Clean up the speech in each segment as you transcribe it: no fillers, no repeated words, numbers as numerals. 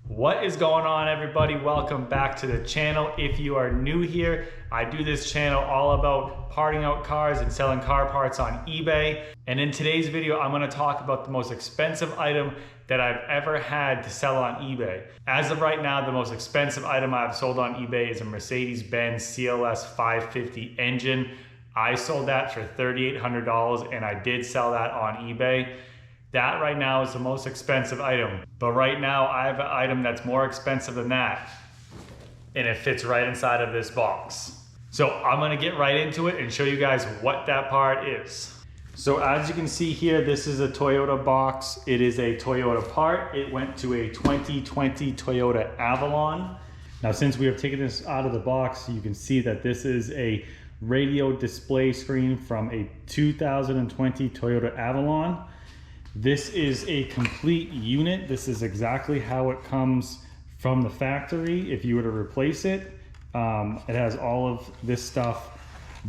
What is going on, everybody? Welcome back to the channel. If you are new here, I do this channel all about parting out cars and selling car parts on eBay. And in today's video, I'm going to talk about the most expensive item that I've ever had to sell on eBay. As of right now, the most expensive item I've sold on eBay is a Mercedes-Benz CLS 550 engine. I sold that for $3,800 and I did sell that on eBay. That right now is the most expensive item. But right now I have an item that's more expensive than that. And it fits right inside of this box. So I'm gonna get right into it and show you guys what that part is. So as you can see here, this is a Toyota box. It is a Toyota part. It went to a 2020 Toyota Avalon. Now, since we have taken this out of the box, you can see that this is a radio display screen from a 2020 Toyota Avalon. This is a complete unit. This is exactly how it comes from the factory if you were to replace it. It has all of this stuff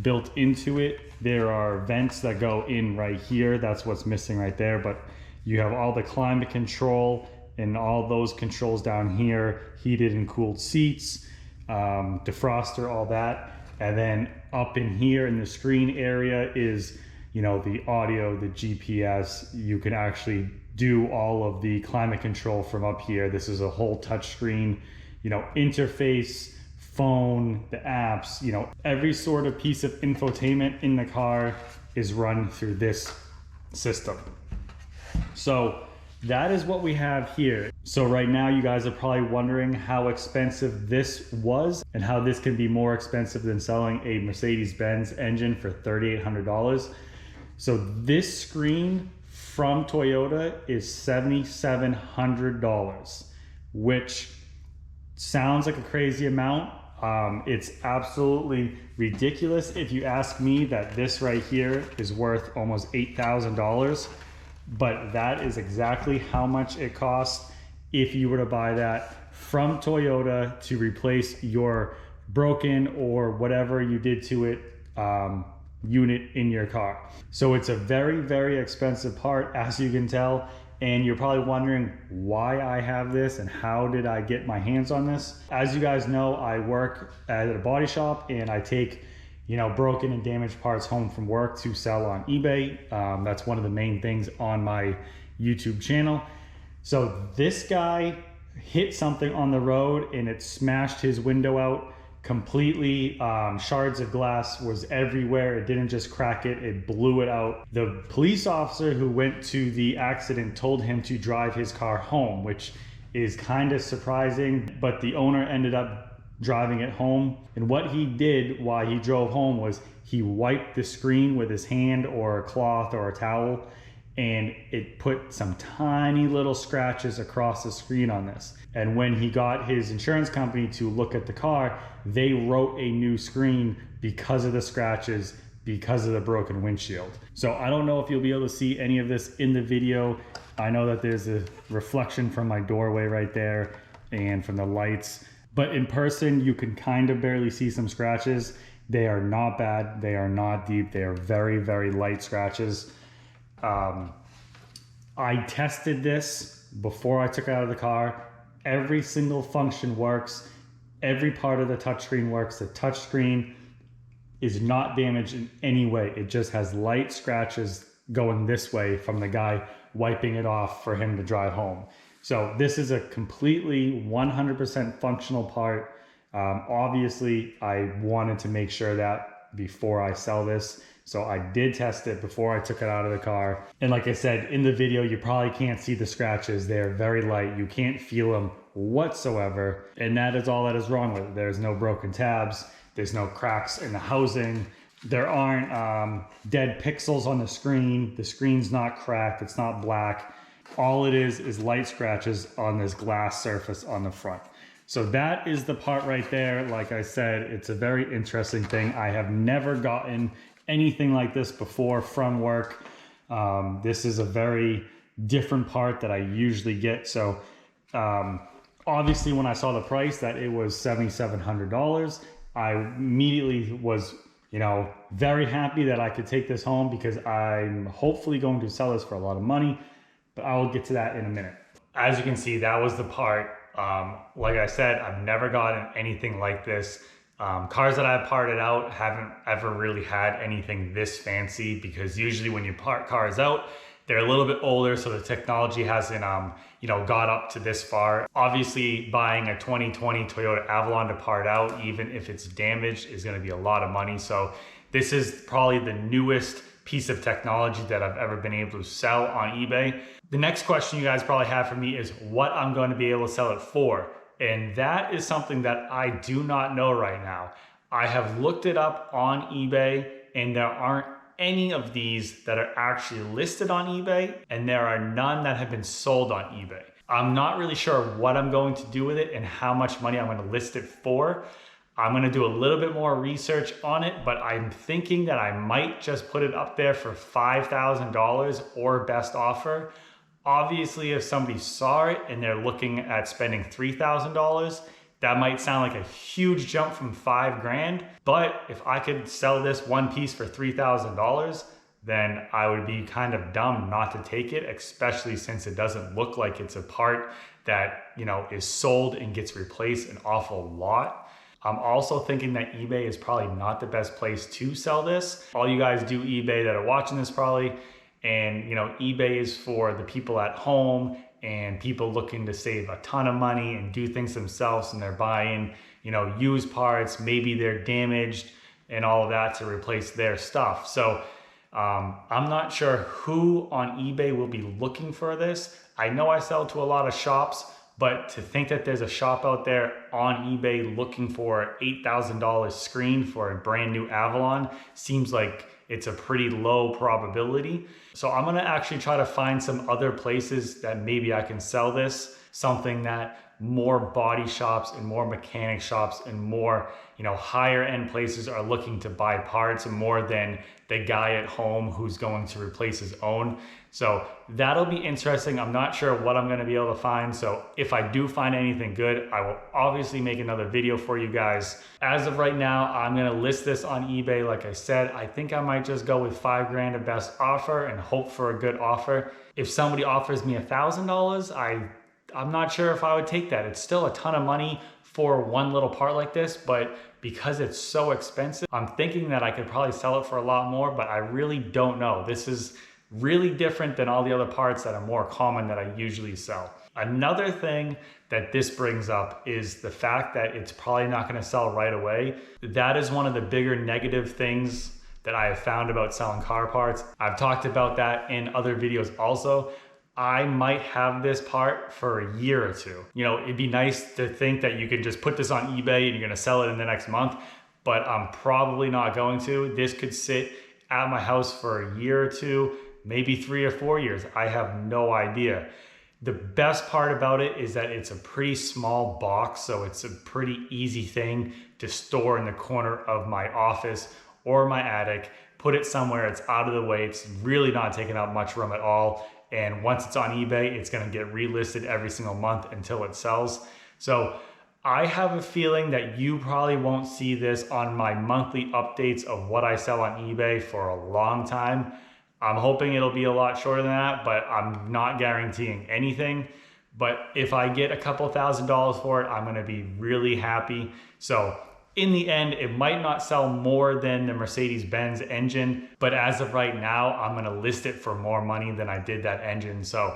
built into it. There are vents that go in right here. That's what's missing right there. But you have all the climate control and all those controls down here, heated and cooled seats, defroster, all that. And then up in here in the screen area is, you know, the audio, the GPS. You can actually do all of the climate control from up here. This is a whole touch screen, you know, interface, phone, the apps, you know, every sort of piece of infotainment in the car is run through this system. So that is what we have here. So right now you guys are probably wondering how expensive this was and how this can be more expensive than selling a Mercedes-Benz engine for $3,800. So this screen from Toyota is $7,700, which sounds like a crazy amount. It's absolutely ridiculous if you ask me that this right here is worth almost $8,000, but that is exactly how much it costs if you were to buy that from Toyota to replace your broken or whatever you did to it unit in your car. So it's a very, very expensive part, as you can tell, and you're probably wondering why I have this and how did I get my hands on this. As you guys know, I work at a body shop and I take, you know, broken and damaged parts home from work to sell on eBay. That's one of the main things on my YouTube channel. So this guy hit something on the road and it smashed his window out completely. Shards of glass was everywhere. It didn't just crack it, it blew it out. The police officer who went to the accident told him to drive his car home, which is kind of surprising, but the owner ended up driving it home. And what he did while he drove home was he wiped the screen with his hand or a cloth or a towel, and it put some tiny little scratches across the screen on this. And when he got his insurance company to look at the car, they wrote a new screen because of the scratches, because of the broken windshield. So I don't know if you'll be able to see any of this in the video. I know that there's a reflection from my doorway right there and from the lights, but in person you can kind of barely see some scratches. They are not bad, they are not deep, they are very, very light scratches. I tested this before I took it out of the car. Every single function works. Every part of the touchscreen works. The touchscreen is not damaged in any way. It just has light scratches going this way from the guy wiping it off for him to drive home. So this is a completely 100% functional part. Obviously, I wanted to make sure that before I sell this. So I did test it before I took it out of the car. And like I said, in the video, you probably can't see the scratches. They're very light. You can't feel them whatsoever. And that is all that is wrong with it. There's no broken tabs. There's no cracks in the housing. There aren't dead pixels on the screen. The screen's not cracked. It's not black. All it is light scratches on this glass surface on the front. So that is the part right there. Like I said, it's a very interesting thing. I have never gotten anything like this before from work. This is a very different part that I usually get. So obviously when I saw the price that it was $7,700, I immediately was, you know, very happy that I could take this home because I'm hopefully going to sell this for a lot of money, but I will get to that in a minute. As you can see, that was the part Like I said, I've never gotten anything like this. Cars that I've parted out haven't ever really had anything this fancy, because usually when you part cars out, they're a little bit older, so the technology hasn't got up to this far. Obviously, buying a 2020 Toyota Avalon to part out, even if it's damaged, is going to be a lot of money. So this is probably the newest piece of technology that I've ever been able to sell on eBay. The next question you guys probably have for me is what I'm going to be able to sell it for. And that is something that I do not know right now. I have looked it up on eBay, and there aren't any of these that are actually listed on eBay, and there are none that have been sold on eBay. I'm not really sure what I'm going to do with it and how much money I'm going to list it for. I'm going to do a little bit more research on it, but I'm thinking that I might just put it up there for $5,000 or best offer. Obviously, if somebody saw it and they're looking at spending $3,000, that might sound like a huge jump from $5,000. But if I could sell this one piece for $3,000, then I would be kind of dumb not to take it, especially since it doesn't look like it's a part that, is sold and gets replaced an awful lot. I'm also thinking that eBay is probably not the best place to sell this. All you guys do eBay that are watching this probably, and eBay is for the people at home and people looking to save a ton of money and do things themselves, and they're buying, used parts, maybe they're damaged and all of that to replace their stuff. So I'm not sure who on eBay will be looking for this. I know I sell to a lot of shops, but to think that there's a shop out there on eBay looking for $8,000 screen for a brand new Avalon seems like it's a pretty low probability. So I'm gonna actually try to find some other places that maybe I can sell this, something that more body shops and more mechanic shops and more higher end places are looking to buy parts more than the guy at home who's going to replace his own. So that'll be interesting. I'm not sure what I'm going to be able to find. So if I do find anything good, I will obviously make another video for you guys. As of right now, I'm going to list this on eBay. Like I said, I think I might just go with $5,000 of best offer and hope for a good offer. If somebody offers me $1,000, I'm not sure if I would take that. It's still a ton of money for one little part like this, but because it's so expensive, I'm thinking that I could probably sell it for a lot more, but I really don't know. This is really different than all the other parts that are more common that I usually sell. Another thing that this brings up is the fact that it's probably not going to sell right away. That is one of the bigger negative things that I have found about selling car parts. I've talked about that in other videos also. I might have this part for a year or two. It'd be nice to think that you could just put this on eBay and you're gonna sell it in the next month, but I'm probably not going to. This could sit at my house for a year or two, maybe 3 or 4 years. I have no idea. The best part about it is that it's a pretty small box, so it's a pretty easy thing to store in the corner of my office or my attic, put it somewhere it's out of the way. It's really not taking up much room at all. And once it's on eBay, it's gonna get relisted every single month until it sells. So I have a feeling that you probably won't see this on my monthly updates of what I sell on eBay for a long time. I'm hoping it'll be a lot shorter than that, but I'm not guaranteeing anything. But if I get a couple $1,000s for it, I'm gonna be really happy. So in the end, it might not sell more than the Mercedes-Benz engine, but as of right now, I'm gonna list it for more money than I did that engine. So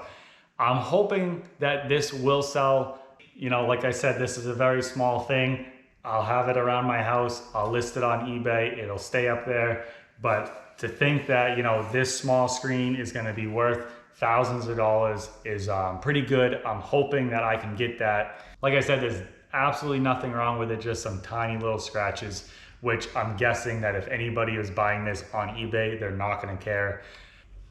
I'm hoping that this will sell. Like I said, this is a very small thing. I'll have it around my house. I'll list it on eBay. It'll stay up there. But to think that, this small screen is gonna be worth thousands of dollars is pretty good. I'm hoping that I can get that. Like I said, there's absolutely nothing wrong with it, just some tiny little scratches, which I'm guessing that if anybody is buying this on eBay, they're not gonna care.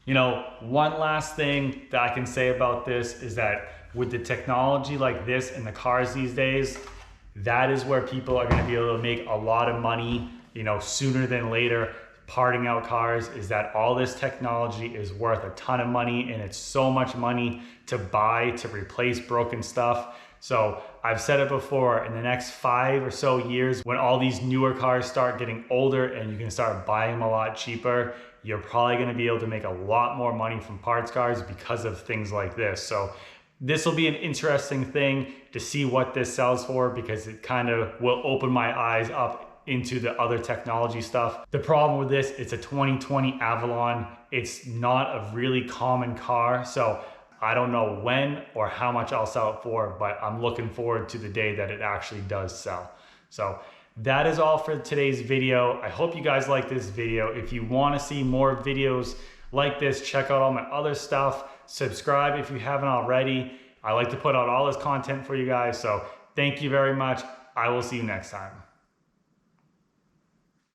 One last thing that I can say about this is that with the technology like this in the cars these days, that is where people are gonna be able to make a lot of money, sooner than later. Parting out cars is that all this technology is worth a ton of money, and it's so much money to buy to replace broken stuff. So I've said it before, in the next 5 or so years, when all these newer cars start getting older and you can start buying them a lot cheaper, you're probably gonna be able to make a lot more money from parts cars because of things like this. So This will be an interesting thing to see what this sells for, because it kind of will open my eyes up into the other technology stuff. The problem with this, it's a 2020 Avalon. It's not a really common car, so I don't know when or how much I'll sell it for, but I'm looking forward to the day that it actually does sell. So that is all for today's video. I hope you guys like this video. If you want to see more videos like this, check out all my other stuff. Subscribe if you haven't already. I like to put out all this content for you guys, so thank you very much. I will see you next time.